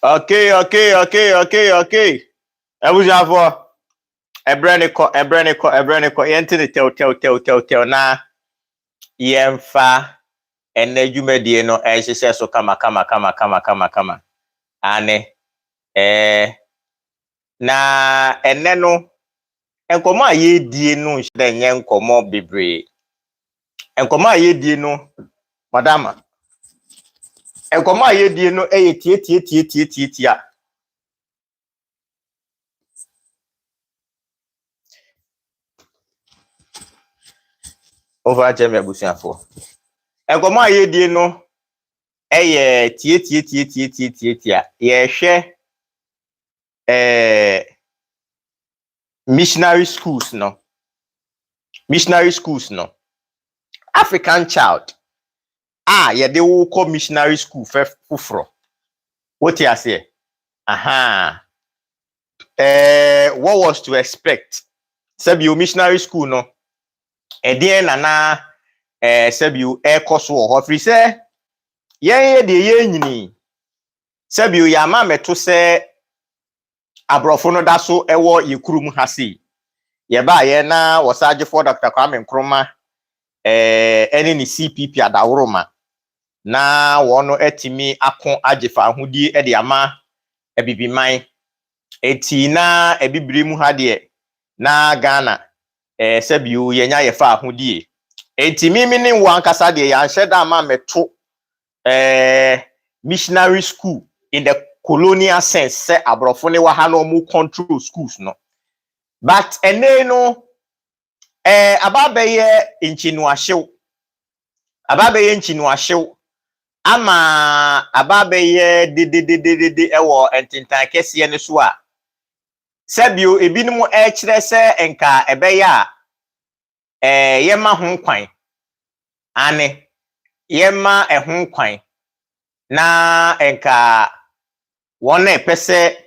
Okay. Ebujafo. Ebreniko. Yentini tell na yemfa ene dwumadie no ehyehyɛ so kama. Ane na ene no enkomo a yedie no nhye nye nkomo bebre. Enkomo a yedie no madama. Enkomo a yedie no tie. Over Jemmy Abusiafo. Enkomo a yedie no tie. Ye hwe missionary schools no. African child. Ye de wo call missionary school fufro. What you say? Aha. What was to expect? Sebi missionary school no. Edien na sebi course wo free say ye de nyini. Sebi ya ma meto se abrofo no da so ewo yekurum ha sei. Ye ba ye na wosaje for Dr. Kwame Nkrumah eni ni CPP adawroma na wono etimi akon ajefa ahudi e de ama ebibiman eti na ebibire mu ha de na Ghana sabiu yenya yefa ahudi eti mimi ni wankasa de ya nheda ama meto missionary school in the colonial sense se abrofo ne wa ha no mu control schools no but ene no ababeye nchinu ahyew ama ababeye de ewo entintan kese ne so a sabio ebinim kire se enka ebeya yema ho kwan ane yema ho kwan na enka wona epese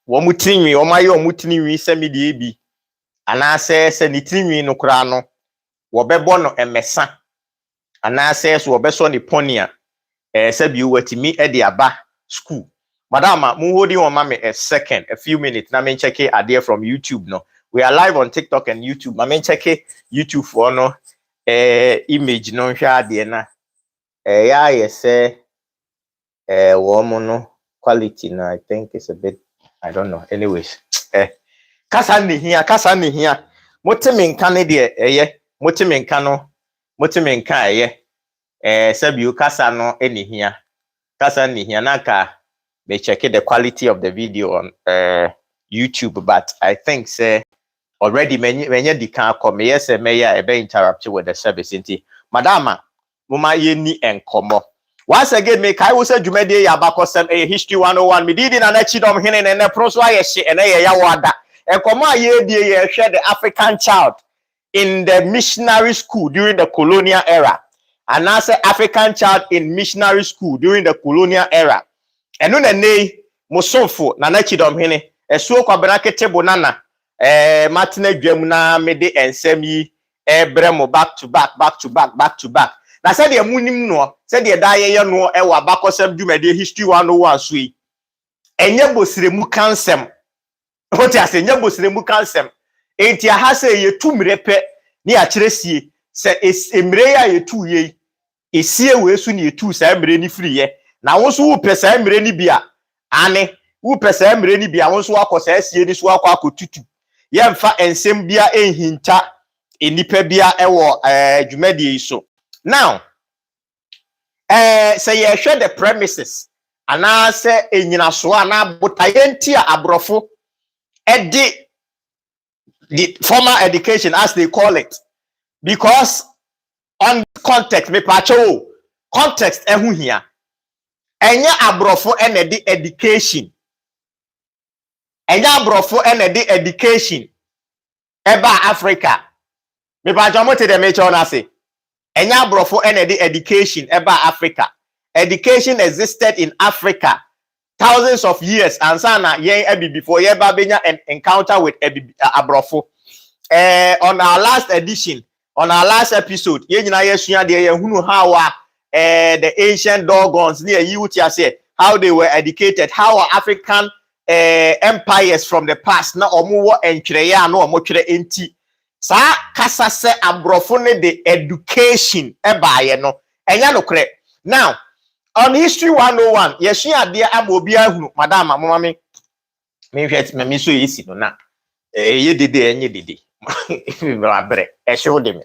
womutinwi omaye omutinwi se medie bi anase se nitinwi no kura no wobebo no emesa anase so wobeso ni ponia sabio watimi de aba school. Madama mu holding on mama a few minutes na me check ade from YouTube no. We are live on TikTok and YouTube. Ma me check YouTube for no image no hwa ade na ya yese wo no quality no I think it's a bit I don't know. Anyways, kasa ne hia. Motemi nka ne de motemi nka sabiu kasa no ene hia. Kasa ne hia na ka me check the quality of the video on YouTube, but I think say already many di kan come yes me ya ebe interrupt with the service inti madama muma ye ni enkomo once again me kai wo say dwumade ya bakosem history 101 me didi na na chidom hene ne proso ayehye ene ya wada enkomo aye die ye hwe the African child in the missionary school during the colonial era and now say African child in missionary school during the colonial era. Enu na nei musonfo na chidom hene esuo kwabena kete bonana matina dwam na mede ensem yi ebremo back to back na said de munim no said de da ye no e wa bakosem dwumade history 101 so yi enye bosiremu kansem what ya say enye bosiremu kansem enti aha say ye tumre pe ni a kiresie se emre ya ye tu ye esie we su ni ye tu sa emre ni free ye na wo so wo pesa emre ni bia ane wo pesa emre ni bia wo so akosa asie ni so akotutu ye mfa ensem bia enhinta enipa bia ewo dwumadie so now say ye hwe the premises ana say enyina so ana botayenti a abrofo edi the formal education as they call it because on context me pacho context ehu hia enya abrofo enedi education enya abrofo enedi education eba Africa me pacho mo te de me cho na say enya abrofo enedi education eba Africa. Education existed in Africa thousands of years and sana yen ebi before ye ba benya encounter with abrofo. On our last edition, on our last episode, ye nyina ye sua de ye hunu hawa the ancient Dogons near you say how they were educated, how our African empires from the past na omo enchreya no omo chre enti sa kasa se abrofo ne the education ebaye no enya no kre. Now on history 101 yesu ade am obi ahunu madam mama me hwet me so yesi no na ye dede enye dede bra bre e show dem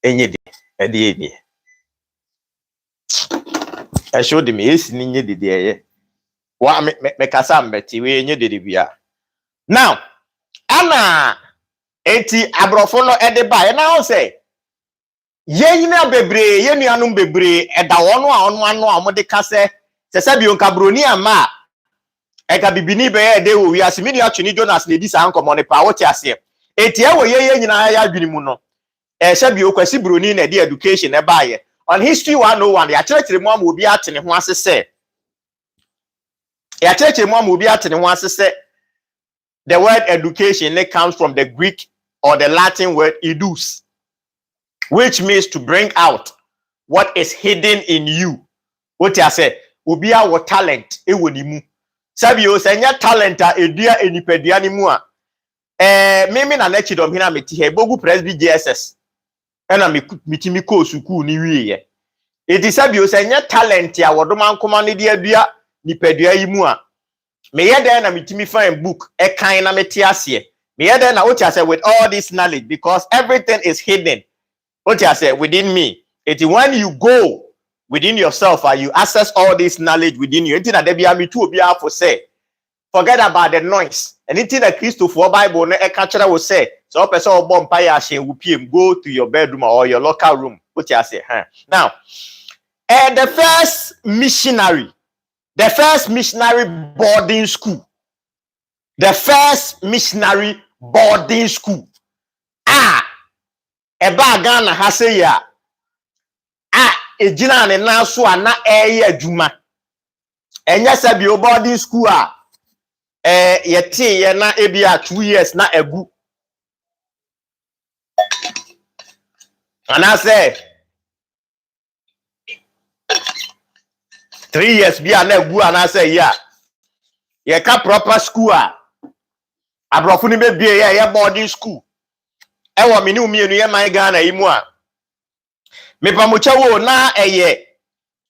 enye de e de e show dem yesi ni nye dede eye wa me kasa mbeti we enye dede bia. Now ana enti abrofo no ede ba e na o say yeyina bebre ye nuanum bebre eda wono a ono ano a mode ka se bi onka broni ama eka bibini be ye de wo wi ase mini atwini Jonas na di sa nkomo ne pa wo ti ase eti e wo ye nyina ya adwini mu no se bi okwasi broni na de education e ba ye on history 101 ya church mu am obi atene ho ase se ya church mu am obi atene ho ase se the word education it comes from the Greek or the Latin word edus, which means to bring out what is hidden in you. What I say, ubia wo talent e woni mu. Sabi o senya talent a edua enipadua ni mu a. Mimi na chidom hina meti he bogu presby JSS. Ena mitimi ko suku ni wiye. Edi sabi o senya talent a wodoma nkoma ne de adua nipadua yi mu a. Me yede na mitimi find book e kan na meti ase. Me yede na what I say with all this knowledge because everything is hidden. What I say within me. It is when you go within yourself and you access all this knowledge within you. Anything that there be a me too be for say. Forget about the noise. Anything that Christopher Bible ne catcher will say. So person or bomb fire she will PM go to your bedroom or your local room. What I say, huh? Now, the first missionary boarding school. The first missionary boarding school. Eba Ghana ha say ya ejina ne na so ana eye adwuma enya sabi boarding school a yete ye na ebia 2 years na agu ana say 3 years bia na agu ana say ya ye ka proper school a abrofo ni be bie ye boarding school ewo mini umienu ye man Ghana imu a mepamocha wo na eye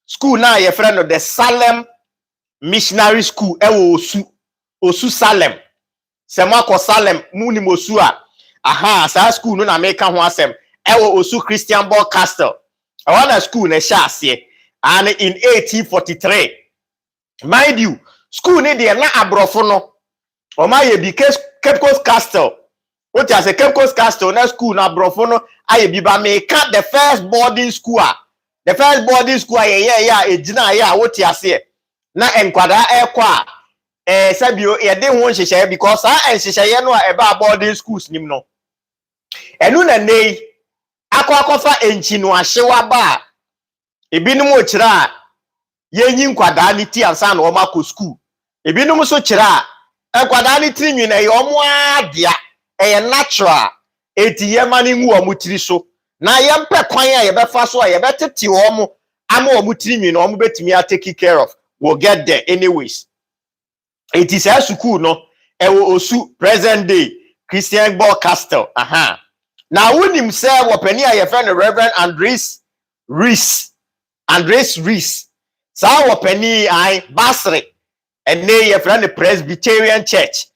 school na ye friend of the Salem Missionary School ewo osu Salem sema ko Salem muni mosu a aha sa school no na meka ho asem ewo osu Christian Ball Castle na school na sha ase and in 1843 mind you school ni de na abrofo no o ma ye bi Cape Coast Castle. What I say, Cape Coast Castle, na school na brofono, aye biba make the first boarding school. The first boarding school, ejina what I say. Na enkwada ekwa, sabio, de won shisha because and shisha no eba boarding schools nim no. Enu na nei, akwa enchi no ahyewa ba. Ebinum o kira, yenyi nkwada ni ti ansa na o ma ko school. Ebinum so kira, enkwada ni ti nwi na ye omo adia. Natural eti yemani ngu omutiri so na yempe kwan a yebefa so a yebetete omo ama omutiri nwi na omo betimi take care of we'll get there anyways. It is a school no ewo osu present day Christian Ball Castle now when him say wopani a ye friend Reverend Andres Rees sa wopani ai Basre and ne ye friend the Presbyterian Church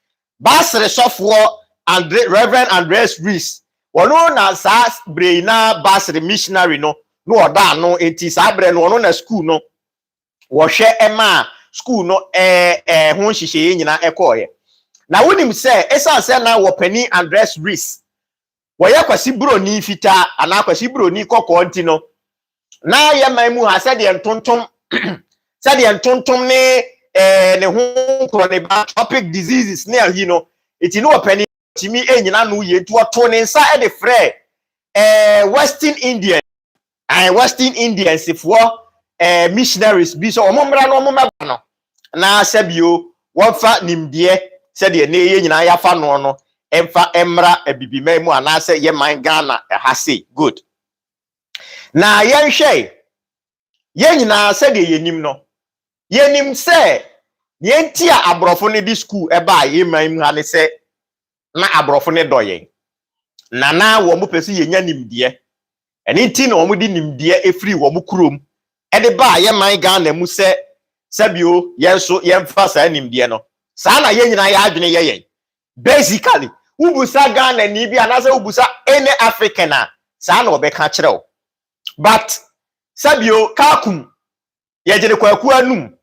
Basre software and Reverend Andres Rees. Wono na sa bre na Basre missionary no oda no enti sa bre no ono na school no wo hwe ema school no ho hihye nyina ekoye na wonim se esa se na wo pani Andres Rees wo ye kwasi bro ni fita ana kwasi bro ni kokko nti no na ye man mu ha se de ntontom ne ho kro ne ba tropic diseases ne you know iti no pani timi enyina no ye to to ne nsa e de frɛ Western Indians for missionaries bi so omomra no omomba no na sabio wonfa nimdeɛ sɛ de ne ye nyina yafa no emfa emra abibima mu ana sɛ ye man Ghana ha say good na yenhwɛ Yen nyina said yenim no. Yenim say yenti a abrofo ne di school eba yeman ha ne say na abrofo ne doye. Na wo mo pese yenya nimde. Eni ti na wo mo di nimde efri wo mo kurom. E de ba yeman Ghana mu say sabio yenso yemfa sa nimde no. Sa na yen nyina ya adwene yeyen. Basically, ubusa Ghana ni bi anase ubusa any African a sa na obeka kire wo. But sabio kakum yegere kwaku anum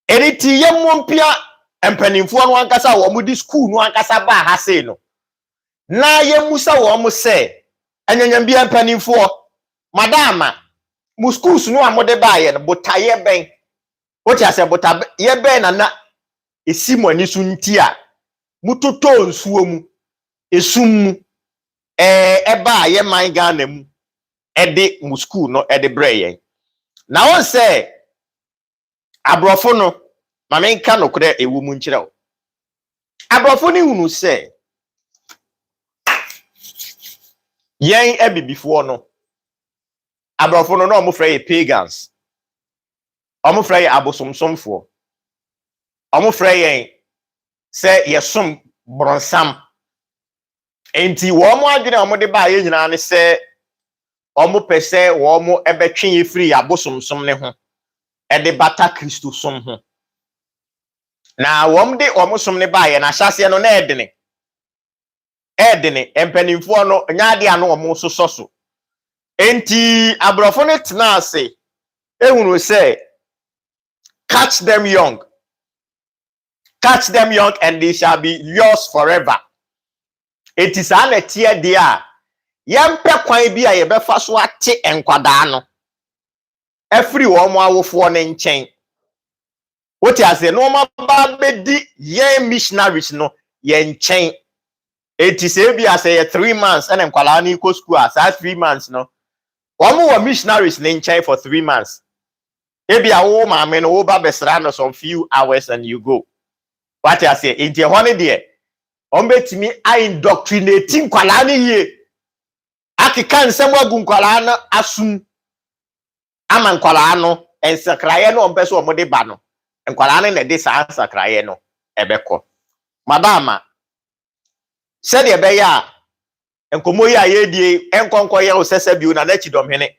eniti yemompia empanimfo no ankasa wo mu di school no ankasa ba ha sei no na yemusa wo mu se anyanyam bia empanimfo madama mu schools no amode ba ye no botaye ben wote ase botaye ben na esimu ani so nti a mutoto nsuo mu esum mu eba ye man Ghana mu ede mu school no ede breye na won say abrofo no mamenka no kure ewu mu nkire o abrofo ni hunu say yen ebibifo no abrofo no no mo frɛ pagans omo frɛ abosomsomfo omo frɛ yen say yesom bronsam enti wo mo adwene omo de ba ye nyina ne say omo pese wo mo ebetwe ye free abosomsom ne ho ede bata Kristo som ho na wom de omosom ne baaye na hyase no na edene empanimfo no nyaade ano omo soso enti abrofo ne tena ase ehunu say catch them young and they shall be yours forever. It is an etie de a yempe kwan bi a yebefa so ate enkwada no every wo mo awofo ne nchen. What you say no ma ba bedi ye missionaries no ye nchen. It is e bi say 3 months and enkwala na iko school as 3 months no. Omo wa missionaries ne nchen for 3 months. E bi a wo ma me no wo ba besra no some few hours and you go. What you say in the honey there. Ombetimi I indoctrinating nkwala na ye. Akika nsem wagu nkwala na asum. Ama nkwala no ensakraye no ompeso omode ba no. Nkwala ne de sa ensakraye no ebeko. Madama said ye be ya enkomo ya ye die enkonko ye osese bi na chidom hene.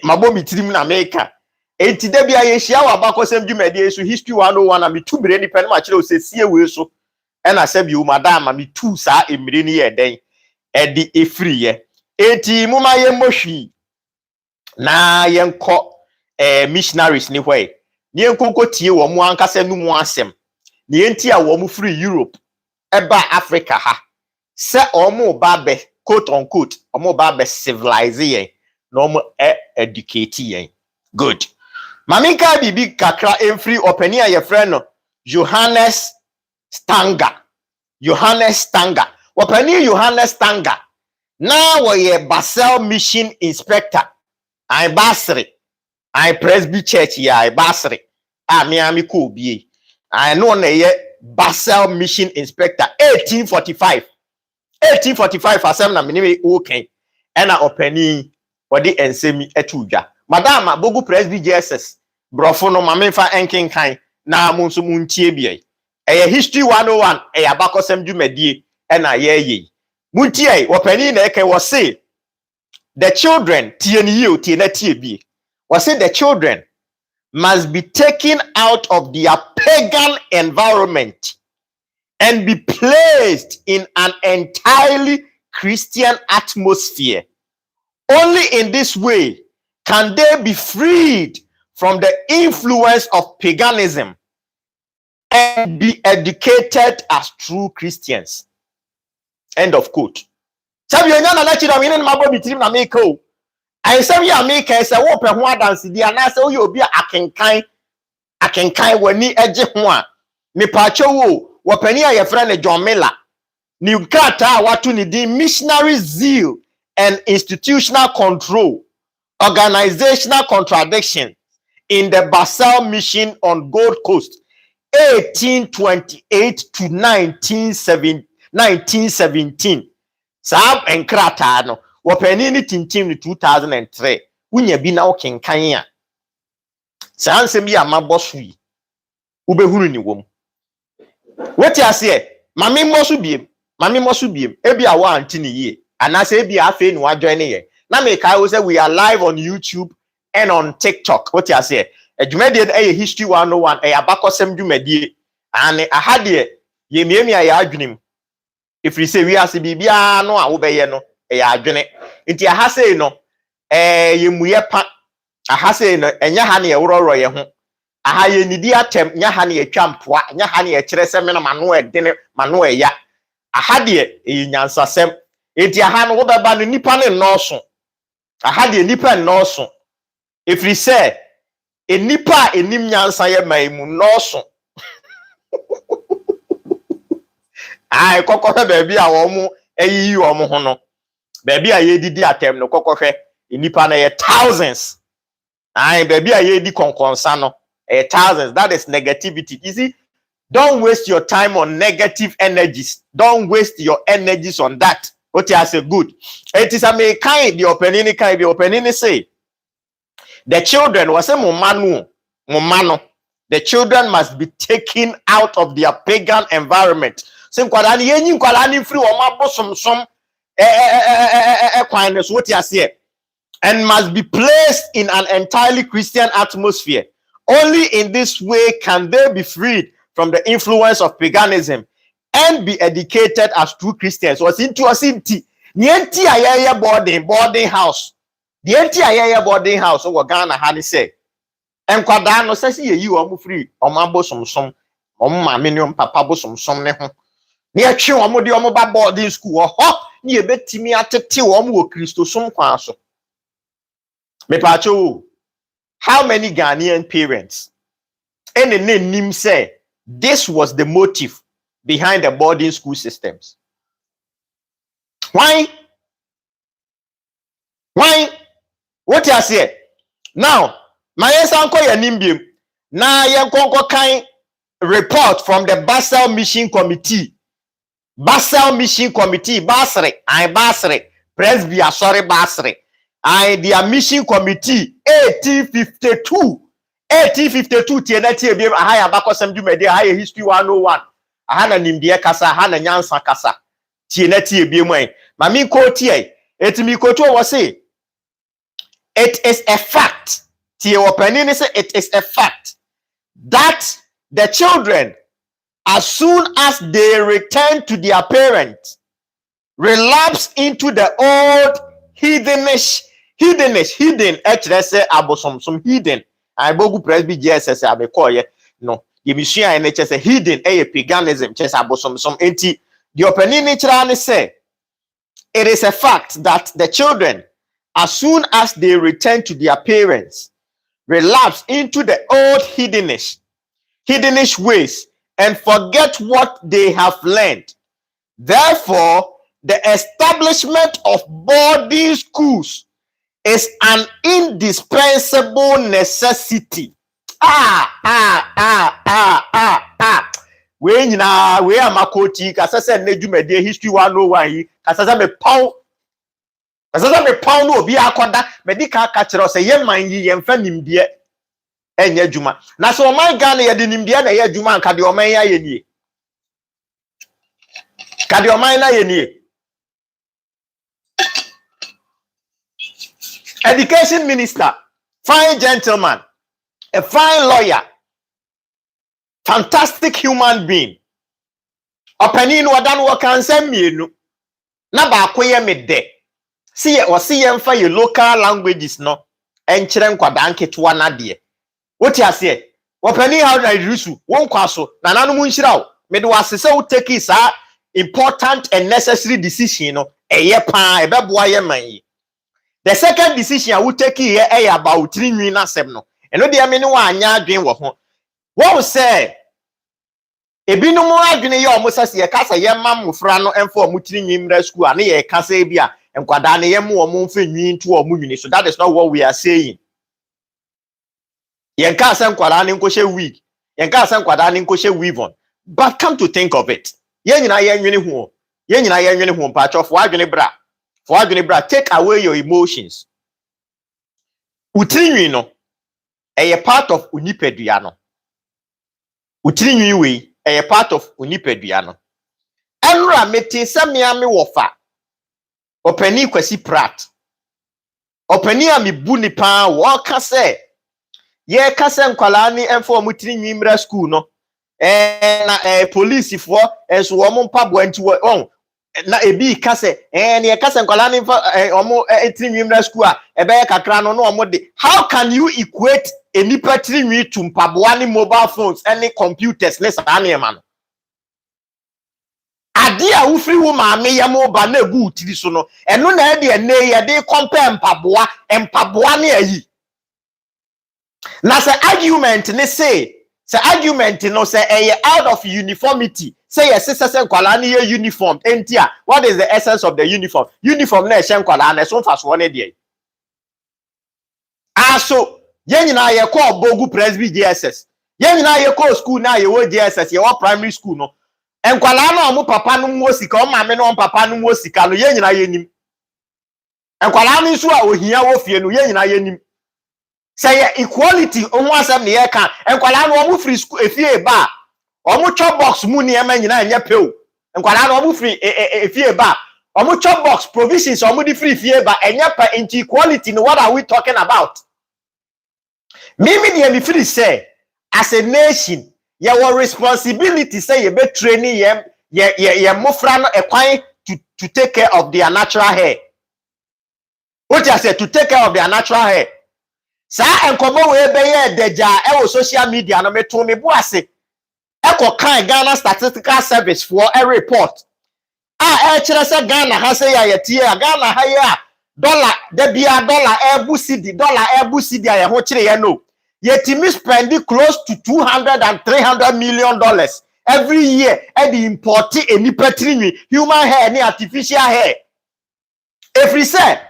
Mabo mitirim na America. Enti de bia ye hia wa bakosem dwumade so history 101 na me tu bire ni pe na kire osesie we so e na se bi u madama me tu sa emire ni ye den e di efri ye. Enti muma ye mohwi na yenko missionaries ni hwe ni enkonko tie wo mu ankasa nu mu asem ni enti a wo mu free Europe eba Africa ha se omo ba be quote unquote omo ba be civilize yen no mo educate yen good maminka bibi kakra emfree openia ye friend no Johannes Stanger openia Johannes Stanger na wo ye Basel mission inspector I basri I Presby Church ya Basri. Miami ko bie. I know na ye Basel Mission Inspector 1845. 1845 asem na meni okay. Ena openi odi ensemi etudwa. Madama bogu Presby Jesus. Brofo no mamemfa enkenkan na monso muntie bie. Eye history 101 eye abakosem dwumadie ena ye. Muntie openi na eke wo say the children tie ni ye tie na tie bie. Was it the children must be taken out of their pagan environment and be placed in an entirely Christian atmosphere. Only in this way can they be freed from the influence of paganism and be educated as true Christians. End of quote. I say we America say wo pe ho adanse dia na say wo ye obi akenkan wani eje ho a me paache wo pani a ye frɛ John Miller ni krata watu ni di missionary zeal and institutional control organizational contradiction in the Basel mission on Gold Coast 1828 to 1917 sab enkrata no wopani ni tintim ni 2003 unya bi na okenkan a Sansem bi amabɔ so yi wobɛhunu ni wom weti ase mame mmɔ so biem ebi a wa anti ni yie anase ebi afa ni wa join ye na me kai wo say we are live on YouTube and on TikTok weti ase adwumadie eye history 101 abakɔsɛm dwumadie ane ahade ye miemia ya adwenem ifiri se wi ase bibia no a wo bɛyɛ no adwene nti ahase no ye muye pa ahase no enya ha na ye worɔrɔ ye ho aha ye nidi atem nya ha na ye twampoa nya ha na ye kyerɛ sɛ me no mano ɛdene mano ɛya ahade nyansasɛm enti aha no wo bɛba no nipa ne nnɔɔso ahade nipa nnɔɔso ifiri sɛ enipa enim nyansa ye maimu nnɔɔso ai kokɔhwɛ baabi a wɔn mo ayiyi wɔn mo ho no baabi a ye didi atem no kokɔhwɛ enipa na ye thousands ai baabi a ye di konkonsa no thousands. That is negativity. You see, don't waste your time on negative energies. Don't waste your energies on that. What you say good. It is a me kind the opening say the children was a momano. The children must be taken out of their pagan environment. Sim kwadani yenyi kwadani free o mabosom som kindness what you say and must be placed in an entirely Christian atmosphere. Only in this way can they be freed from the influence of paganism and be educated as true Christians. Was into a city. Nienti ayaya boarding house. Nienti ayaya boarding house. So Ghana hani say. And kwada no say you are free. Omabo som. Minimum papa bo som ne ho. Ni atwe omo de omo ba boarding school. Ho ni ebetimi atete omo wo Kristo som kwan so. Me pacho. How many Ghanaian parents and the name say this was the motive behind the boarding school systems? Why? What you say? Now, my uncle Yanimbium, na yankonko kind report from the Basel Mission Committee. Basre, Presbyterian, sorry, Basre. Their mission committee 1852 tienati ebiem ahaya bakosem dwumade ahaya history 101 ahana nimdeɛ kasa ahana nyansa kasa tienati ebiem ai mami koti ai etimi koto wo say it is a fact tie opening say it is a fact that the children as soon as they return to their parents relapse into the old hidden say abosom hidden I bogu presby JSS abekoye no the mission NHS say hidden paganism chess abosom enti the opening nature say it is a fact that the children as soon as they return to their parents relapse into the old heathenish ways and forget what they have learned. Therefore the establishment of boarding schools is an indispensable necessity. We are makoti kasasa nedwumade history 101 yi kasasa me pound no bi akoda medical catcher say ye man yi ye mfa nimde enye adwuma na so man Ghana ye de nimde na ye adwuma nka de oman ya ye nie ka de oman na ye nie. Education minister, fine gentleman, a fine lawyer, fantastic human being. Opening wadan wakan semienu. Na ba akoye me de. See mfa your local languages no. Enkyere nkwada nketewa na de. What you say? Opening how na risu won kwaso na nanu mu nhyira wo. Me de wasese wo take is important and necessary decision no. Eye pa ebeboa ye man yi. The second decision I will take here about 3 na sem no. Eno de me ne wa anya adwen wo ho. Wo say ebinu mo adwene ye omo ye kasa ye mamofra no emfa omo 3 nwimra school ane ye kasa e bia enkwada ne ye mo omo mfa nwi nto omo nwini. So that is not what we are saying. Yen kasa enkwada ne nkɔhye wig. Yen kasa enkwada ne nkɔhye weave on. But come to think of it. Ye nyina ye nwene ho. Ye nyina ye nwene ho pa chofo adwene bra. Take away your emotions. Utrinwi no. a part of unipeduano. Utini we a part of unipeduano. Enra meti samiami wofa. Openi kwesi prat. Openi ami buni pa waka se. Ye kase nkwala ni enfo mutini nwimra school no. Na police for enso wo mo mpabo anti on na ebi kase ne kase nkwala ni omo etini nwimra school a ebe kakra no omo de. How can you equate a nipa tini to mpabo ani mobile phones any computers ne sa na ma no? Ade a wofri wo maame ya mo ba na egu utiri so no eno na de ene ye de compare mpaboa ne ayi. Na say argument ne say argument no say out of uniformity say yes say nkwala ne ye uniform entia. What is the essence of the uniform? Uniform na ehye nkwala na so mfaso ne de. So ye nyina ye call bogu presby JSS. Ye nyina ye call school na ye wo JSS ye wo primary school no. Enkwala na omo papa no mo sika o maame no papa no mo sika no ye nyina ye nim. Enkwala no so a ohia wo fie no ye nyina ye nim. Say equality onwo asem ne ye kan enkwala no omo free school efie ba omo chop box mu ne ema nyina anya pew enkwala no omo free efie ba omo chop box provisions omo di free fie ba enya pa equality no. What are we talking about? Mimi ne me free say as a nation your responsibility say you be training ye mofra no ekwan to take care of their natural hair. What I say to take care of their natural hair. Sa enkomo we be ye deja e social media no meto me bu ase eko kan Ghana Statistical Service for a report e kire se Ghana ha se ya yetie Ghana ha ya dollar de bia dollar ebu cedi ya ho kire ye no yetimi spend close to 200 and 300 million dollars every year and import any petrini human hair ni artificial hair. Every say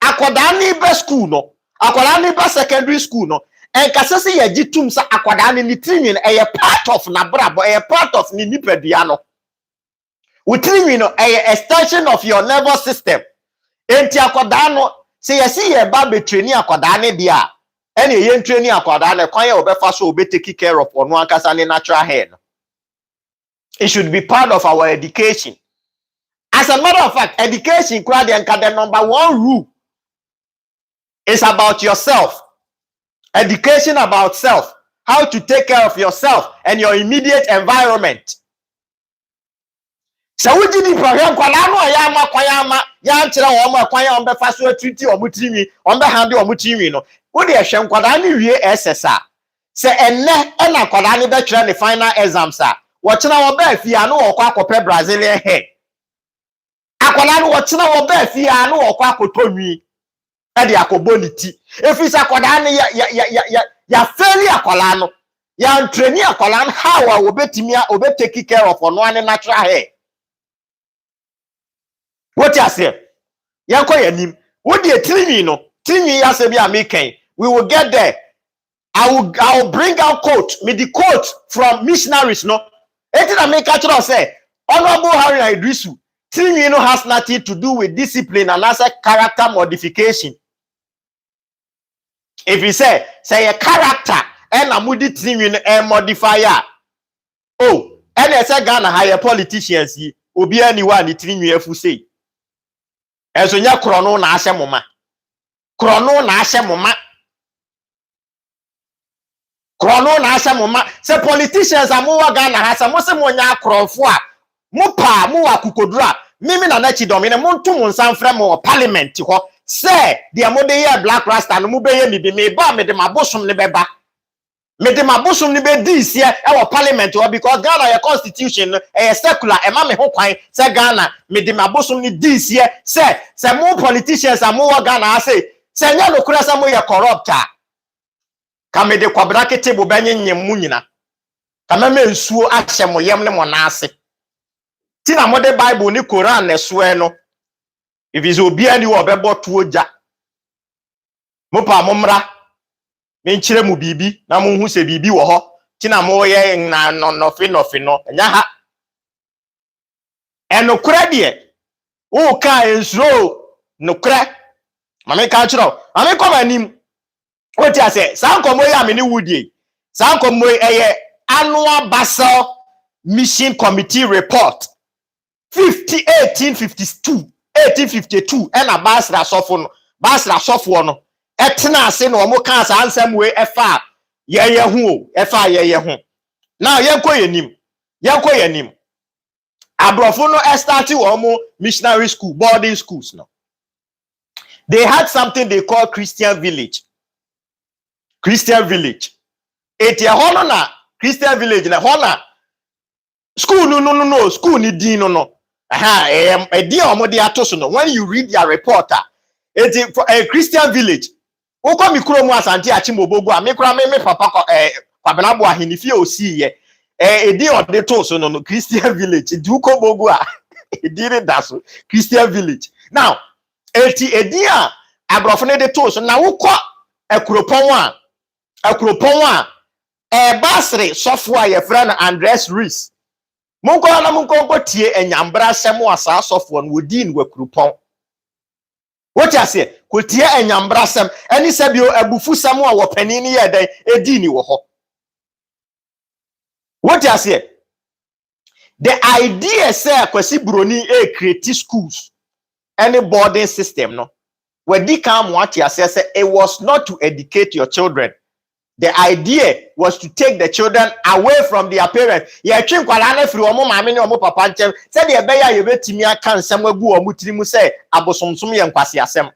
akoda ni be school no akwala ni ba secondary school no enkase se ye gitum sa akwada ni trinwin part of na brabo part of ni nipadua no utrinwin no extension of your nervous system enti akwada no se ye si ye ba be training akwada ne dia ene ye training akwada ne kwan ye obefa so obe take care of onu ankasa ni natural hair no. It should be part of our education. As a matter of fact, education the number one rule is about yourself. Education about self. How to take care of yourself and your immediate environment. So we did program kwala no ya makwayama ya nkyere wo makwaya on be faso treaty omutrimi on be hande omutrimi no. Wo de ehwe kwala ni wie SSA. Se enne na kwala ni be twere ni final exams a. Wo kyena wo ba afia no wo kwa akopɛ Brazilian hair. Akwala no wo kyena wo ba afia no wo kwa akotɔnwi. Edi akoboniti efisa akwada ne ya fairly akwala no ya training akwala no how a obetimi obe take care of ono ane natural hair. What you say? Yanko yanim wo de training no training ya se bi ameken we will get there. I will bring out quote me the quote from missionaries no eti na make actually say Honorable Harry Idrisu training no has nothing to do with discipline and as a character modification. If you say a character and a moody training and modifier, oh, and as a Ghana higher politicians, will be anyone the training you say. As when you chrono na mama, chrono na mama. Say politicians are more Ghana has a Mosamonia crofwa, Mupa, Mua Kukodra, Mimi na Nachi Domina, Montum San Fremo, Parliament. Say the amode black rasta no mubeye mi be me ba me de mabosom ne beba me de mabosom ne be this year our parliament because Ghana your constitution secular e ma me ho kwan say Ghana me de mabosom ne this year say more politicians are more Ghana say nya no kura say mo ye corrupt ka me de kwabra kete bo banye nyem nyina ka me nsuo ahye mo yem ne mo na ase ti na mo de Bible ni Quran ne so no. If is obiani wo bebo tuoja mopa momra me nkyere mu bibi na mo hu se bibi wo ho tina mo ye na no nya ha enokra de wo ka ensuro nokra mame ka kyerɛ mame kɔ manim What you say? San komo ya me ni wudie. San komo annual Basel Mission Committee report 1852 and a Basra sofo no etena ase no mo kan sa ansem we efa ye hu. Now yenko yenim abrofo no start wo missionary school, boarding schools no. They had something they call Christian village. Eti hono na Christian village na hono school no school ni din no. Dia omo de ato so no. When you read their reporter, eti for a Christian village. Woko mi kuro mu asante achimobogu a me kura me papa kwabenabo ahenifie osi ye. Edi ode to so no Christian village. Edi uko bogu a edi re daso Christian village. Now, edi a abrofo ne de to so na woko akuropon a basre software ye friend Andres Rees. Munko tie enyambra semo asa software no wodi in wakuropon. What you say? Kutie enyambra sem eni sebio abufu semo a wopani ni ye den edi ni wo ho. What you say? The idea say kwasi broni create schools, any boarding system no. When they come what you say it was not to educate your children. The idea was to take the children away from their parents. Ye twen kwala na firi omo maame ne omo papa nchem. Say the ebeya ye betimi aka nsem agu omo tirimu say abosomsom ye nkwase asem.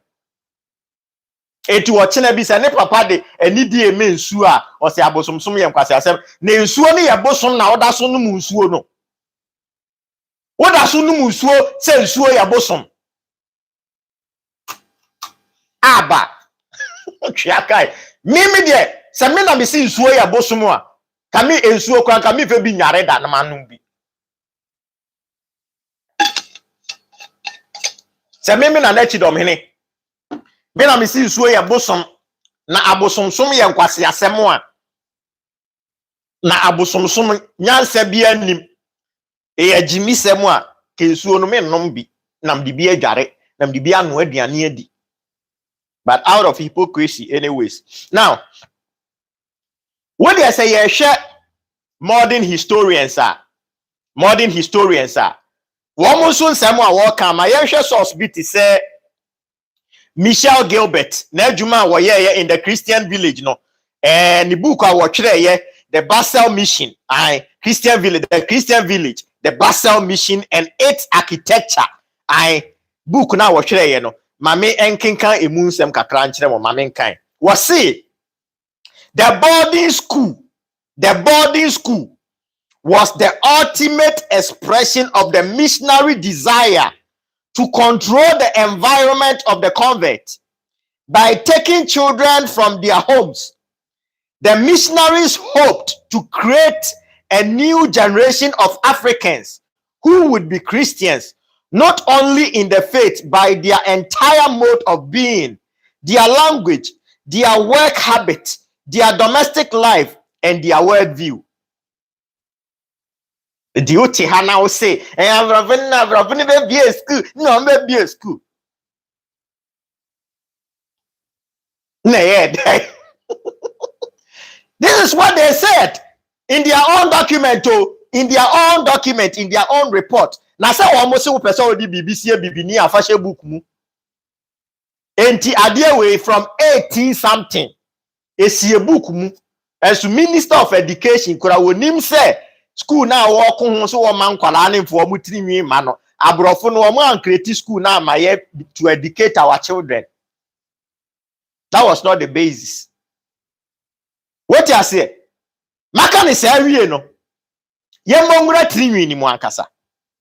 Eti wo chena bi say ne papa de anidi eme nsuo a o say abosomsom ye nkwase asem. Na nsuo ne ye bosom na oda so no mu nsuo no. Oda so no mu nsuo say nsuo ye bosom. Aba. Chiakai. Mimi de se me na me si nsuo ya bosomu a kami ensuo kwan kami fe bi nyare da na manum bi se me na na chi dom hene me na me si nsuo ya bosom na abosomsom ye nkwase asem a na abosomsom nyansa bi anim e agimi sem a ke nsuo no me nom bi na mde bi adware na mde bi ano aduane adi, but out of hypocrisy anyways. Now what they say, yeah, share modern historians are. One soon someone walk come. I share source bit say Michelle Gilbert. Na juma wa yeah in the Christian village no. And the book I watch there yeah the Basel Mission. The Christian village, the Basel Mission and its architecture. Book now watch there yeah no. Mame enkinkan emu nsem kakra nkyere mo mame nkan. What say? The boarding school was the ultimate expression of the missionary desire to control the environment of the convent. By taking children from their homes, the missionaries hoped to create a new generation of Africans who would be Christians, not only in the faith, by their entire mode of being, their language, their work habit, their domestic life, and their worldview. The duty now say, I'm be a school. No, I'm be a school. This is what they said in their own document, in their own report. Now, say almost so person with the BBC, BBN, a fashion book. Enti adie from 18 something. Esi book mu as Minister of Education kura wonim say school na wo ko ho so wo man kwala ne fo mu tirinwi ma no abrofo no wo an create school na maye to educate our children. That was not the basis. What you say? Maka ne say wie no ye monwura tirinwi ni mu ankasa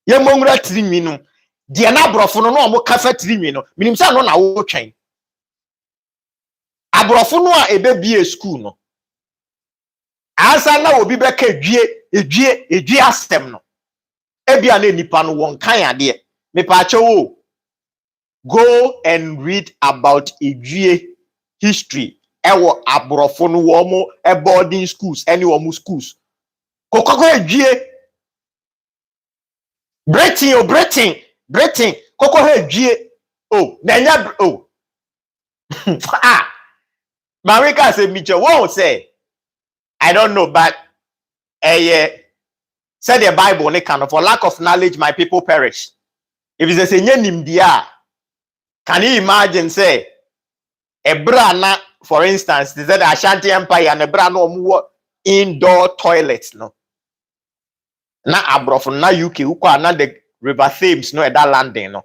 ye monwura tirinwi no de na abrofo no no mo kafa tirinwi no minim say no na wo twen abrofo no a ebebie school no asa na obi beka edwie astem no ebia na nipa no won kan ade me pa chewo go and read about edwie history ewo abrofo no wo mo boarding schools any wo mo schools kokoko edwie Britain kokoko edwie oh na nya oh Marika say Mitchell won't say. I don't know, but said the Bible for lack of knowledge, my people perish. If it's a nyenim dia, can you imagine say Ebrana, for instance, they said Ashanti Empire and Ebrana no indoor toilets no. Na abrofo na UK ukwa na the River Thames no that landing no.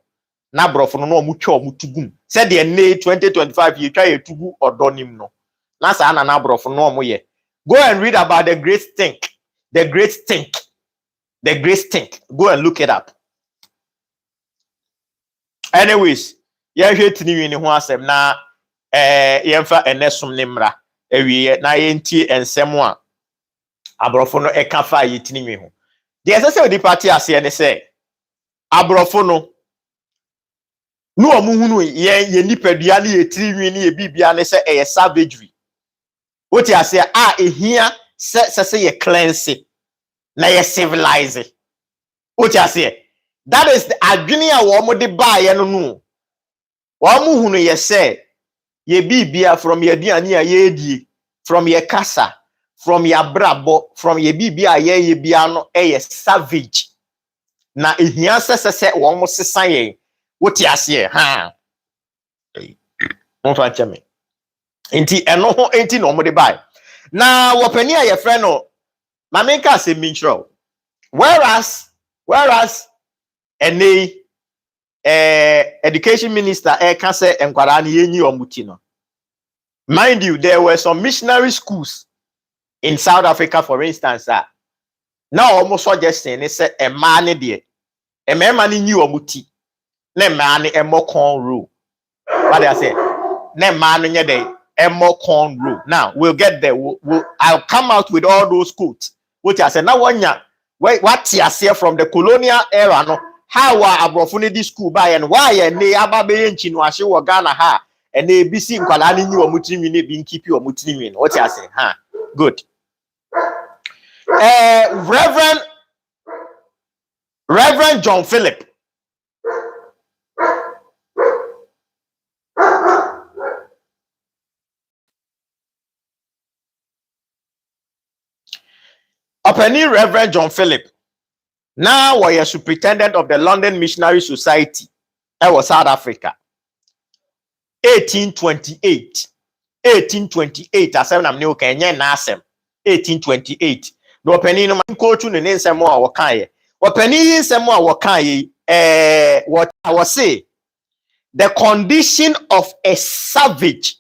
Na abrofo no mutwa mutugum. Said the May 2025 you try tugu odonim no. Na sa na abrofo no mo ye. Go and read about the great stink. The great stink. The great stink. Go and look it up. Anyways, yeah, hate ni wini ho asem na yemfa enesum nimra ewie na yenti ensem a abrofo no ekafa yitini wi ho. The essence the party ase ne say abrofo no no omuhunu ye nipadua ne yetiri wi ne ye bibia ne say e savagery. What you say ehia say ye cleanse na ye civilize. What you say that is the adwene a wo mo de ba ye no no. Wo mo hunu ye say ye bibia from ye duane a ye die, from ye kasa, from ye brabo, from ye bibia ye bia no ye savage. Na ehia se wo mo sesan ye. What you say ha. Mo fa cheme. Enti eno ho enti no mo de ba. Na wo pani a ye frɛ no Mameka se minchro. Whereas any education minister can say enkwara na yenyi omuti no. Mind you, there were some missionary schools in South Africa, for instance. Now almost suggesting they say a man there, a man in you omuti, ne man a more corn rule. What I say, ne man in your day, a more corn rule. Now we'll get there. I'll come out with all those quotes. Which I said now one ya. What you say from the colonial era no how abrofuni this school by and why and they ababe nchi no ahye wo Ghana ha and they be see nkwala ni wo mutimi ne bi nkipi wo mutimi what you say ha good Reverend John Philip Opening Reverend John Philip now was a superintendent of the London Missionary Society. That was South Africa. 1828. As I'm new Kenya Nasem. 1828. No opening no go to the name some more wakaye. Opening some more wakaye. What I was say. The condition of a savage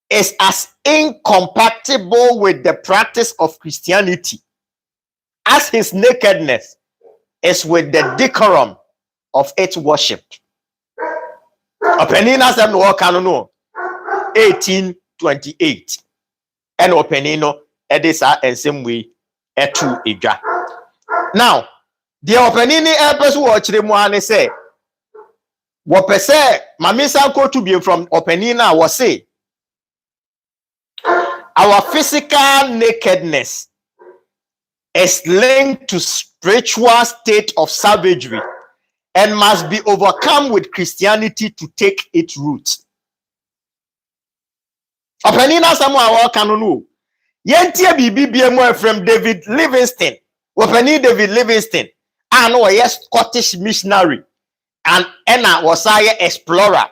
is as incompatible with the practice of Christianity as his nakedness is with the decorum of its worship. Openina said no canon 1828. And Openino edisa and same way etu ija. Now, the Openini elders watch the one say what per se Mamisa go to be from Openina was say our physical nakedness is linked to spiritual state of savagery and must be overcome with Christianity to take its root. Openina Samuel Wakanunu. Yentia BBBM from David Livingstone. Opening David Livingstone. I know a Scottish missionary. And Enna was I explorer.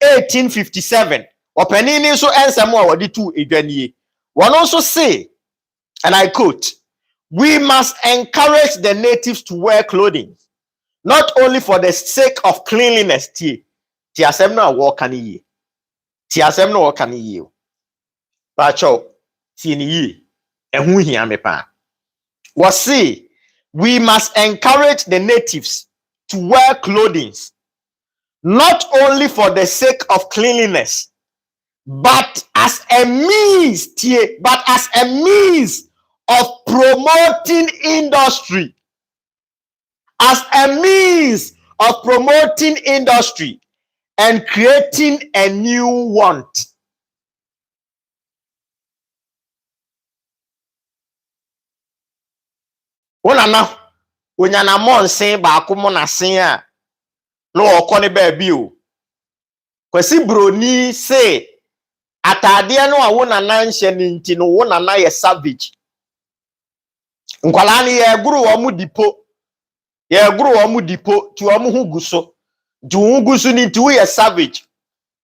1857. Opening so and Samuel were the two again. One also say, and I quote, we must encourage the natives to wear clothing, not only for the sake of cleanliness. Tiasem no walk an ye. Tiasem no walk an ye. Pacho, tini ye. And who here me pa. Was say, we must encourage the natives to wear clothing, not only for the sake of cleanliness, but as a means of promoting industry, and creating a new want. Onana onyana monsen ba akomo na sen a no okone ba bi o. Kwasi broni say atade no a wo nana nhye ni nti no wo nana ye savage nkwala ni ye guru wo mu dipo ti wo mu hu guso ju guso ni nti wo ye savage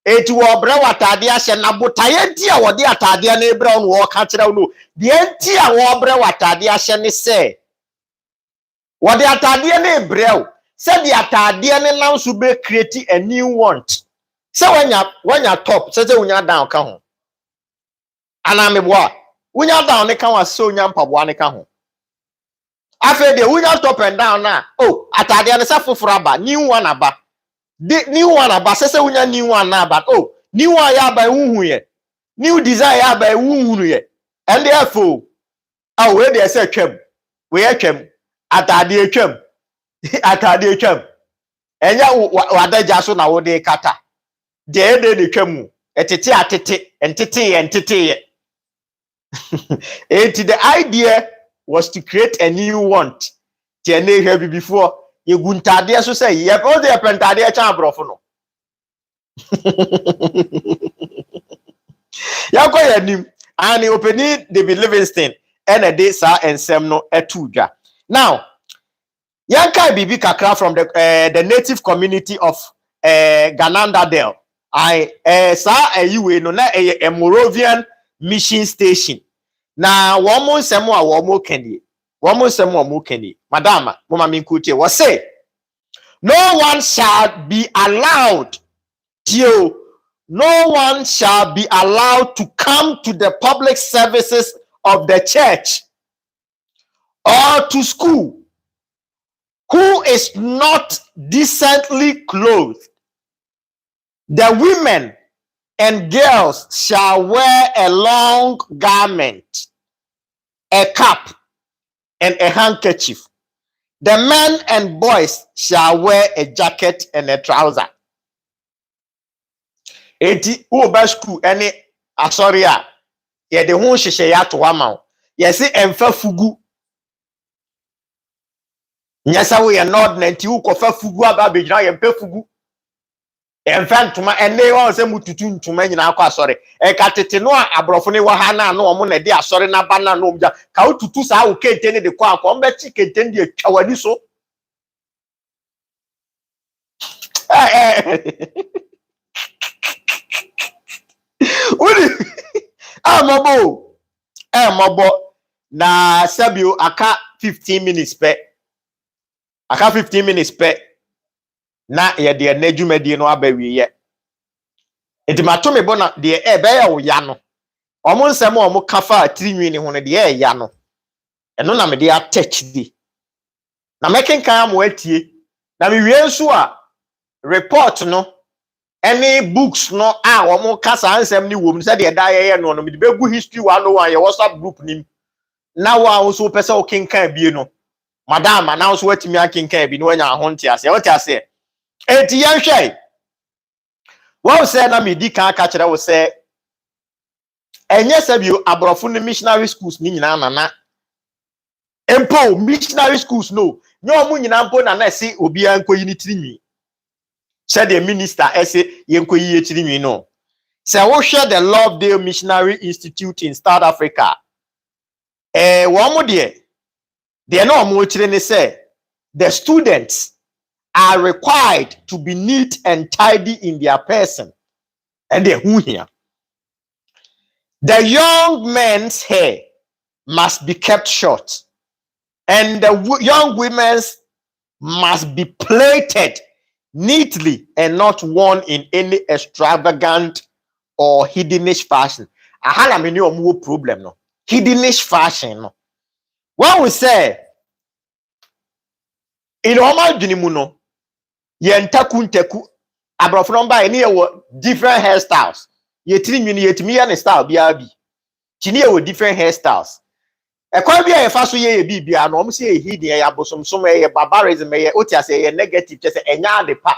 eti wo bre watade ahye na botaye nti a wo de atade na ebre no wo ka kire no de nti a wo bre watade ahye ne se wo de atade na ebre o se de atade ne nam so be create a new want se wanya top se wonya down ka ho ana meboa wonya down ne ka wa se wonya mpaboa ne ka ho afa de wonya top and down na oh atade ne se foforo aba new one aba new one aba se wonya new one na aba oh new one ya aba huhu ye new design ya aba huhu ye and therefore ah we dey say twam we atwam atade twam enya wadaja so na wo dey kata de de twam etete atete entete the idea was to create a new want tene heavy before you guntade so say ye all the pentade cha abrofo no yakoya nim and openi David Livingston and dey sa ensem no etudwa now yankai bibi kakra from the native community of Gananda Dale I sa ayiwe no na a Moravian mission station na womo nsem a womo kani madama mama minkutie we say no one shall be allowed to come to the public services of the church or to school who is not decently clothed. The women and girls shall wear a long garment, a cap, and a handkerchief. The men and boys shall wear a jacket and a trouser. Eti uba school any asoria ye de ho hyehyɛ ya to ama ye se emfa fugu nyasa wo ye nod na nti ukofa fugu aba begyina ye mpa fugu emfa ntoma ene wo se mututu ntoma nyina akọ asore e ka tete no abrofo ne wo ha na no omo na de asore na ba na no omja ka ututu sa wo kente ne de kọ akọ mba chi kente de atwawani so Uli mobo na sabio aka 15 minutes pe na ye de n'adwumadi no abawiye enti mato me bona de be ya wo ya no omo nsem omo kafa tirinwi ne ho no de ya no eno na me de attach di na mekenkan amo atie na me wie nso a report no any books no womo kasa ansem ni wom se de da ye no me de begu history 101 ye WhatsApp group nim na wa nso pese o kenkan bie no madam na nso watimi akenkan bi no anya ahonte ase wote ase enti yan hwai wo se na me di kan aka kire wo se enye sabio abrofo no missionary schools ni nyina nana empo missionary schools no nyo mu nyina mpo na se obi ankoyi ni tirinwi said the minister ese yenkoyi ye tirinwi no se wo hwe the Lovedale Missionary Institute in South Africa wo mo de no mo kire ne say the students are required to be neat and tidy in their person and who here the young men's hair must be kept short and the young women's must be plaited neatly and not worn in any extravagant or hiddenish fashion. Ahala me ni omo problem no. Hiddenish fashion no. What we say in normal dwenimu no ye ntaku abrofo no ba ene ye different hairstyles. Ye tirinwi ni yetimi ye ne style bia bi. Tini ye different hairstyles. Ekwa bia ye fa so ye bibia no omo se ye hidden ye abosomsom ye barbarism ye otiase ye negative chese enya de pa.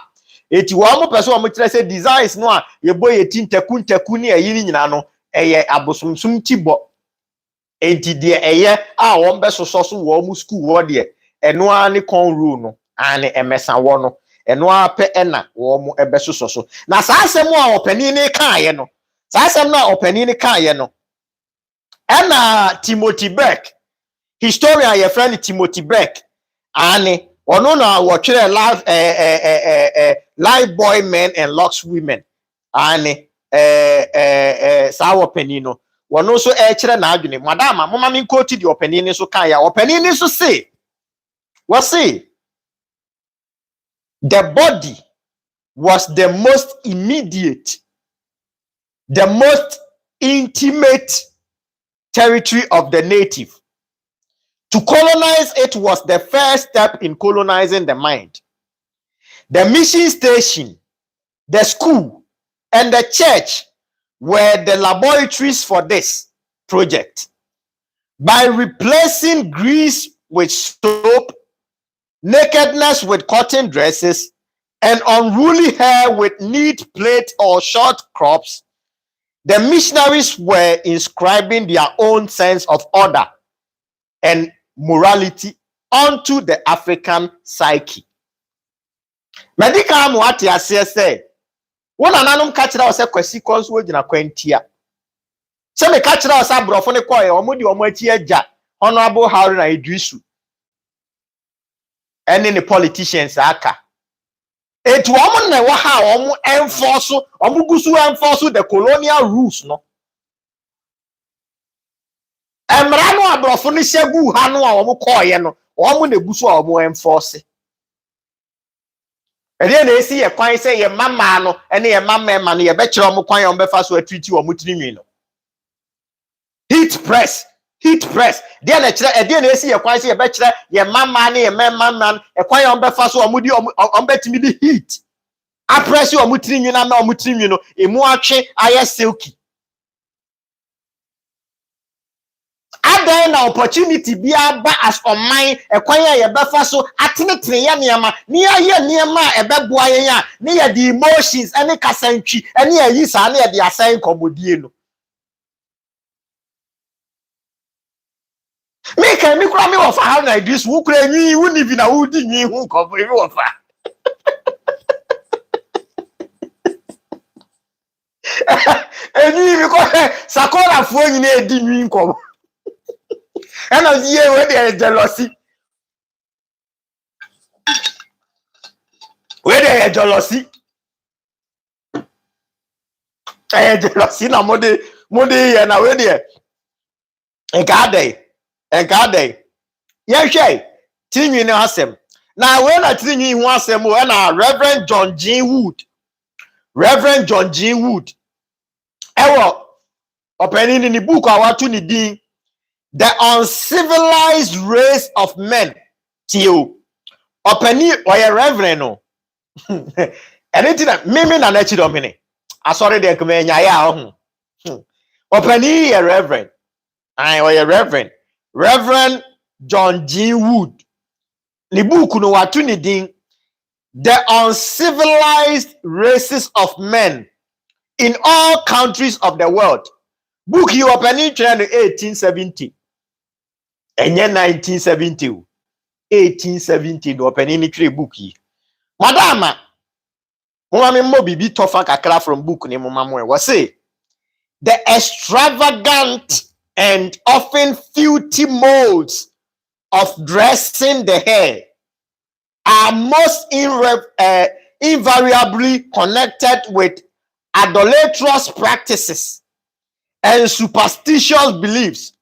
Eti wo mo pese wo mo kire se designs no a ye boy ye tintaku ni ayi ni nyina no eye abosomsom tibo enti de eye a wo mbe soso so wo mo school wo de eno ani con rule no ani emesan wo no eno ape ena wo mo ebe soso so na sa asem a opani ni kan ye no Sasem na opanini kan ye no. And Timothy Beck, historian your friend Timothy Beck, and ono na watchere live boy men and lux women. And sa opanino. One also chere na adwene. Madam, mama min quote the opanini so kan ya. Opanini so say. What say? The body was the most immediate, the most intimate territory of the native. To colonize it was the first step in colonizing the mind. The mission station, the school, and the church were the laboratories for this project. By replacing grease with soap, nakedness with cotton dresses, and unruly hair with neat plait or short crops, the missionaries were inscribing their own sense of order and morality onto the African psyche. Medical what you say, one ananum catch it out, kwesi cause we na kwentia. Se me catch it out, brofo ne koye, omo di omo ati eja, Honorable Haruna Idrisu. Any the politicians aka. Etu omo na wa ha omo enforce, omo gusu enforce the colonial rules no. Emra no abrofo ne hyegu ha no a omo koye no, omo na gusu a omo enforce. Ede na esi ye kwan se ye mama no, ene ye mama no ye be kire omo kwan ye omo be fa so atwiti omo tirinwi no. Heat press. There na kire ede na esi ye kwan se ye be kire ye mama ne ye mama man, e kwan ye omo be fa so omo di omo betimi di heat. A press you omo tirinwi na omo tirinwi no, emu atwe aye silky. Ada na opportunity bi aba as online ekwan ya ye befa so atenetene ya niama ni aye niama ebeboa yen ya ni ye the emotions ene kasantwi ene ya yi sa na ye the assign komodie no me kan mi kura mi wo fa how na this wo kura nwi wo ni bi na wo di nwi hu ko mi wo fa eni mi ko sakola fo nyina edi nwi nko. And as ye where there is jealousy. Where there is jealousy. Jealousy na mode ye na where there. Engade. Ye hwe. Tinwi ne asem. Na we na tinwi hu asem o na Reverend John G. Wood. Ewo opening ni book awatu ni din. The uncivilized race of men. Tio. Openi oye reverend no. Anything that mimi na nechi domini. Asori de kume nya ya ohun. Openi ye reverend. Ai oye reverend. Reverend John G. Wood. Ni book no watu ni din. The uncivilized races of men in all countries of the world. Book you openi trend 1870. Enye 1970. 1870 no opening ni trade book yi. Madama mama mo bibi tofa kakra from book ni mama mo we say the extravagant and often filthy modes of dressing the hair are most invariably connected with idolatrous practices and superstitious beliefs.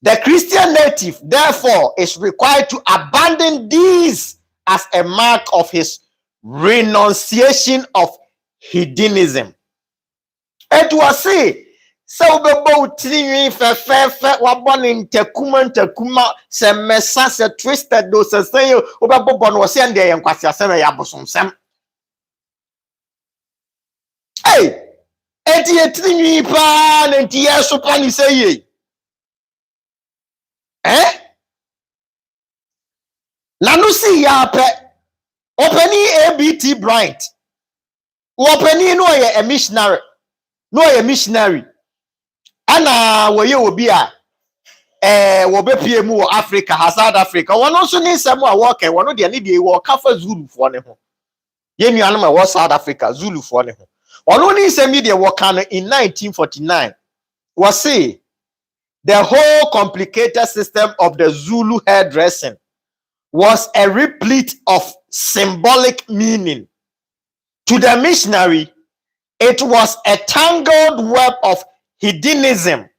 The Christian native, therefore, is required to abandon these as a mark of his renunciation of hedonism. It was say, so about three wabon in tekuma se messa se twisted those say obabon was and there and kwasia seme yabosom sem. Hey, eti three pan and tia so pan say ye. Nanusi ya pe openi ABT Bryant. Openi no ye a missionary. No ye missionary. Ana we obi a wo be pie mu wo Africa, South Africa. One also need some work e one de ne de wo kafa Zulu fo ne ho. Ye nuanom e wo South Africa Zulu fo ne ho. Only say media wakana in 1949 was say the whole complicated system of the Zulu hairdressing was a replete of symbolic meaning. To the missionary, it was a tangled web of hedonism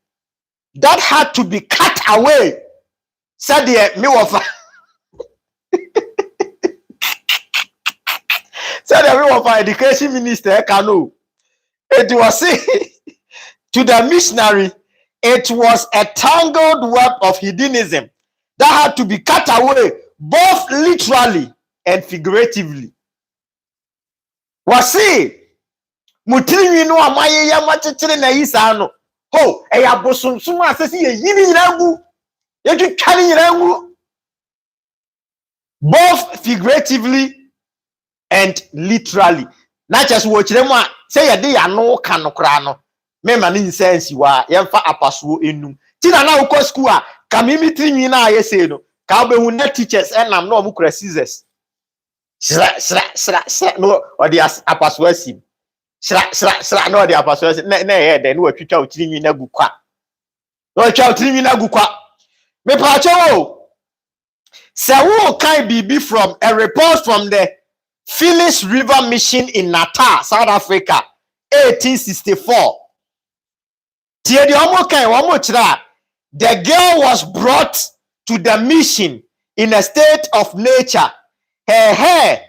that had to be cut away. Said the me of said the me of education minister Kanu. It was to the missionary, it was a tangled web of hedonism that had to be cut away both literally and figuratively. Wasi mutiri no amaye ya machechire na yisa no ho e ya bosomsom asese ye yini nyiragu ye twitware nyiragu both figuratively and literally. Not just watch them say a day no can no crano me man in sense wa yemfa apasuo enum ti na na ukọ school a kamimitri nwi na aye say no ka be hu na teachers enam na omukura scissors sra no or the apasuo asim sra no the apasuo asim na here then we twitwa utiri nwi na gukwa no twa utiri nwi na gukwa me pa cho se wo kan bibi from a report from the Phyllis River Mission in Natal, South Africa, 1864. The girl was brought to the mission in a state of nature, her hair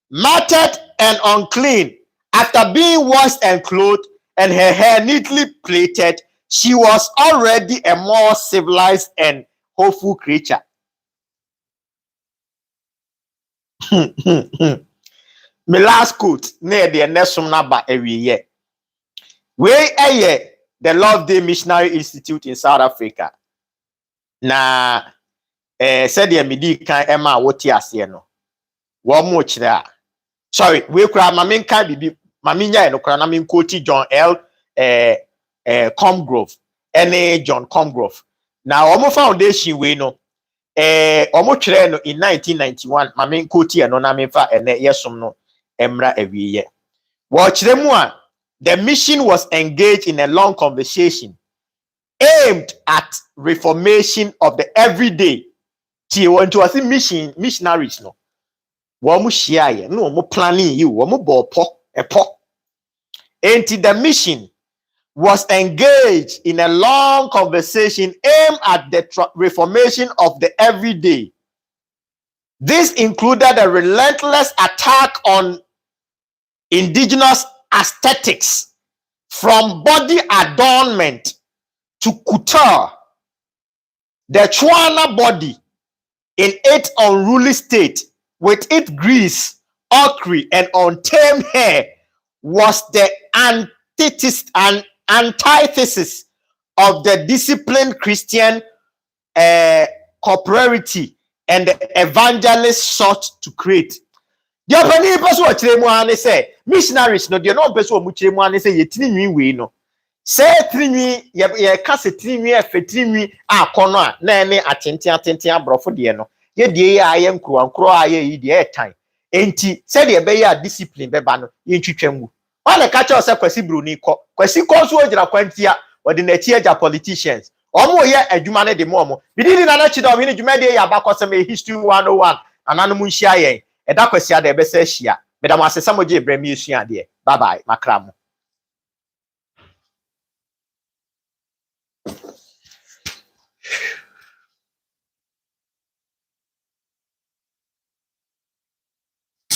matted and unclean. After being washed and clothed and her hair neatly plaited, she was already a more civilized and hopeful creature. My last quote near the Nesum Naba every year. We the Love Day Missionary Institute in South Africa. Na said the midi kan Emma woti ase no. One more there. Sorry, we kra mamin kan bibi maminya no kra na min quote John L. Comgrove. N.A. John Comgrove. Now omo foundation we no omo kire no in 1991 mamin quote no na memfa ene yesum no emra every year. Watch them one. The mission was engaged in a long conversation aimed at reformation of the everyday. Ti want to see missionaries no. Wamu share no mo planning you wamu bopo epo. And the mission was engaged in a long conversation aimed at the reformation of the everyday. This included a relentless attack on indigenous aesthetics, from body adornment to couture. The Chwana body in its unruly state, with its grease, ochre, and untamed hair, was the antithesis of the disciplined Christian corporality and the evangelists sought to create. The opinion person what chiremu say missionaries no the no person what chiremu say yetini we no say trinwi ye kase trinwi efetrinwi akono a na ene atenten abrofo de no ye die ya aye nkro aye yi de etan enti say de be ya discipline be ba no ye ntwitwam wale ka cha ose kwasi broni kwasi ko so ogira kwantia odi na chi eja politicians omo ye adwuma ne de mo bidini na na chi da obi ne dwuma de ya bakosem history 101 ananu mu nhia yen eda kwasi ada ebe se hia medam asesa moje ebremi esua de bye bye makramo.